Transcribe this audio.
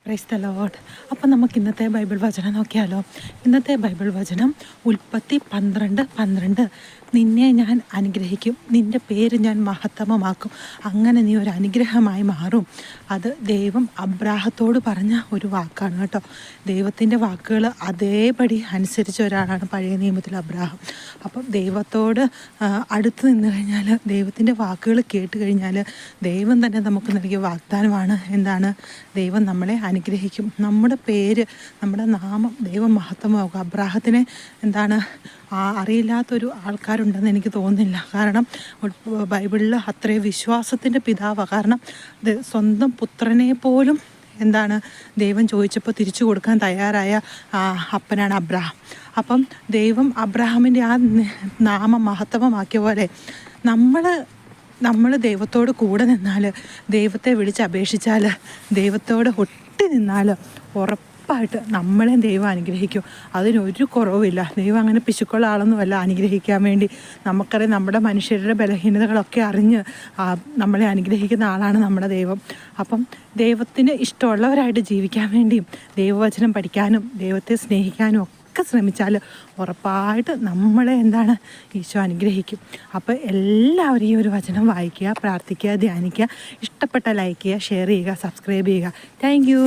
Praise the Lord. അപ്പം നമുക്ക് ഇന്നത്തെ ബൈബിൾ വചനം നോക്കിയാലോ. ഇന്നത്തെ ബൈബിൾ വചനം ഉൽപ്പത്തി 12:12. നിന്നെ ഞാൻ അനുഗ്രഹിക്കും, നിൻ്റെ പേര് ഞാൻ മഹത്തമമാക്കും, അങ്ങനെ നീ ഒരു അനുഗ്രഹമായി മാറും. അത് ദൈവം അബ്രാഹത്തോട് പറഞ്ഞ ഒരു വാക്കാണ് കേട്ടോ. ദൈവത്തിൻ്റെ വാക്കുകൾ അതേപടി അനുസരിച്ച ഒരാളാണ് പഴയ നിയമത്തിൽ അബ്രാഹം. അപ്പം ദൈവത്തോട് അടുത്ത് നിന്ന് കഴിഞ്ഞാൽ, ദൈവത്തിൻ്റെ വാക്കുകൾ കേട്ട് കഴിഞ്ഞാൽ ദൈവം തന്നെ നമുക്ക് നൽകിയ വാഗ്ദാനമാണ്. എന്താണ്? ദൈവം നമ്മളെ അനുഗ്രഹിക്കും, നമ്മുടെ പേര്, നമ്മുടെ നാമം ദൈവം മഹത്വമാകും. അബ്രാഹത്തിനെ അറിയില്ലാത്തൊരു ആൾക്കാരുണ്ടെന്ന് എനിക്ക് തോന്നുന്നില്ല. കാരണം ബൈബിളിൽ അത്രയും വിശ്വാസത്തിൻ്റെ പിതാവാണ്. കാരണം സ്വന്തം പുത്രനെ പോലും ദൈവം ചോദിച്ചപ്പോൾ തിരിച്ചു കൊടുക്കാൻ തയ്യാറായ അപ്പനാണ് അബ്രാഹാം. അപ്പം ദൈവം അബ്രാഹാമിൻ്റെ ആ നാമം മഹത്വമാക്കിയ പോലെ നമ്മൾ ദൈവത്തോട് കൂടെ നിന്നാൽ, ദൈവത്തെ വിളിച്ചപേക്ഷിച്ചാൽ, ദൈവത്തോട് ഒട്ടി നിന്നാൽ ഉറപ്പായിട്ട് നമ്മളെ ദൈവം അനുഗ്രഹിക്കും. അതിനൊരു കുറവുമില്ല. ദൈവം അങ്ങനെ പിശുക്കുള്ള ആളൊന്നുമല്ല അനുഗ്രഹിക്കാൻ വേണ്ടി. നമുക്കറിയാം, നമ്മുടെ മനുഷ്യരുടെ ബലഹീനതകളൊക്കെ അറിഞ്ഞ് നമ്മളെ അനുഗ്രഹിക്കുന്ന ആളാണ് നമ്മുടെ ദൈവം. അപ്പം ദൈവത്തിന് ഇഷ്ടമുള്ളവരായിട്ട് ജീവിക്കാൻ വേണ്ടിയും ദൈവവചനം പഠിക്കാനും ദൈവത്തെ സ്നേഹിക്കാനും ഒക്കെ ശ്രമിച്ചാൽ ഉറപ്പായിട്ട് നമ്മളെ ഈശോ അനുഗ്രഹിക്കും. അപ്പോൾ എല്ലാവരും ഈ ഒരു വചനം വായിക്കുക, പ്രാർത്ഥിക്കുക, ധ്യാനിക്കുക. ഇഷ്ടപ്പെട്ട ലൈക്ക് ചെയ്യുക, ഷെയർ ചെയ്യുക, സബ്സ്ക്രൈബ് ചെയ്യുക. Thank you.